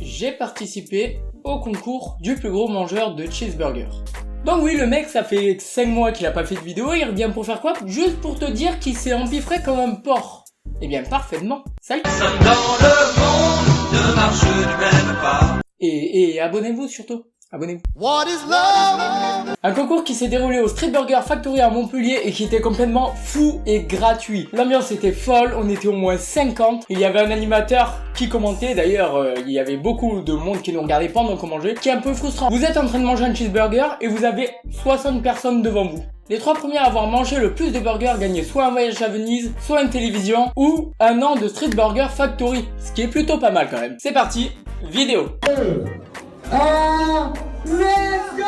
j'ai participé au concours du plus gros mangeur de cheeseburger. Donc oui, le mec, ça fait 5 mois qu'il a pas fait de vidéo, il revient pour faire quoi? Juste pour te dire qu'il s'est empiffré comme un porc. Eh bien, parfaitement. Salut. Sommes dans le monde de marche du même pas. Et abonnez-vous surtout. Abonnez-vous. What is love? Un concours qui s'est déroulé au Street Burger Factory à Montpellier et qui était complètement fou et gratuit. L'ambiance était folle, on était au moins 50. Il y avait un animateur qui commentait, d'ailleurs il y avait beaucoup de monde qui nous regardait pendant qu'on mangeait, qui est un peu frustrant. Vous êtes en train de manger un cheeseburger et vous avez 60 personnes devant vous. Les 3 premiers à avoir mangé le plus de burgers gagnaient soit un voyage à Venise, soit une télévision, ou un an de Street Burger Factory. Ce qui est plutôt pas mal quand même. C'est parti, vidéo. Let's go!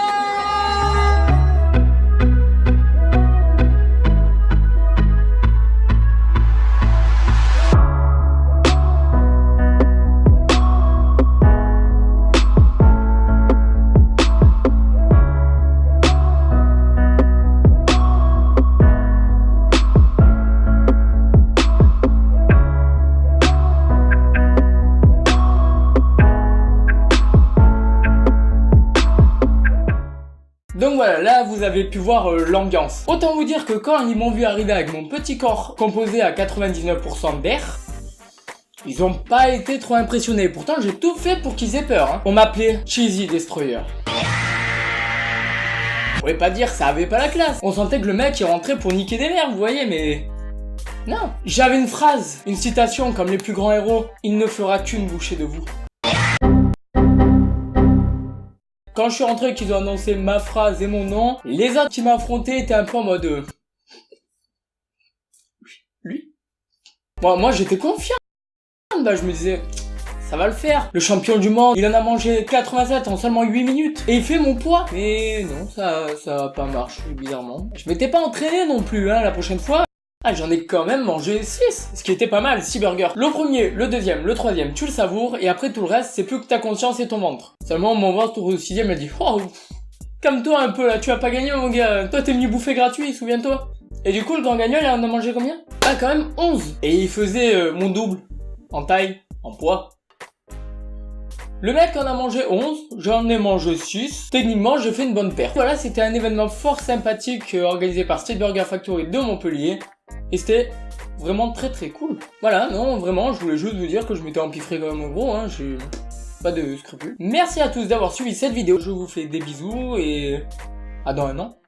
Donc voilà, là vous avez pu voir l'ambiance. Autant vous dire que quand ils m'ont vu arriver avec mon petit corps composé à 99% d'air, ils ont pas été trop impressionnés. Pourtant j'ai tout fait pour qu'ils aient peur. Hein. On m'appelait Cheesy Destroyer. On pouvait pas dire ça avait pas la classe. On sentait que le mec il rentrait pour niquer des mères, vous voyez, mais... Non. J'avais une phrase, une citation comme les plus grands héros. Il ne fera qu'une bouchée de vous. Quand je suis rentré et qu'ils ont annoncé ma phrase et mon nom, les autres qui m'affrontaient étaient un peu en mode... Lui. Bon, moi j'étais confiant. Bah je me disais, ça va le faire. Le champion du monde, il en a mangé 87 en seulement 8 minutes. Et il fait mon poids. Mais non, ça a pas marché bizarrement. Je m'étais pas entraîné non plus, hein, la prochaine fois. Ah, j'en ai quand même mangé 6, ce qui était pas mal, 6 burgers. Le premier, le deuxième, le troisième, tu le savoures, et après tout le reste, c'est plus que ta conscience et ton ventre. Seulement, mon ventre au sixième m'a dit, oh, calme-toi un peu là, tu vas pas gagner mon gars, toi t'es venu bouffer gratuit, souviens-toi. Et du coup, le grand gagnant, il en a mangé combien? Ah, quand même 11. Et il faisait mon double, en taille, en poids. Le mec en a mangé 11, j'en ai mangé 6. Techniquement, j'ai fait une bonne perte. Voilà, c'était un événement fort sympathique organisé par Street Burger Factory de Montpellier. Et c'était vraiment très très cool. Voilà, non, vraiment, je voulais juste vous dire que je m'étais empiffré comme un gros, hein, j'ai pas de scrupules. Merci à tous d'avoir suivi cette vidéo, je vous fais des bisous et à dans un an.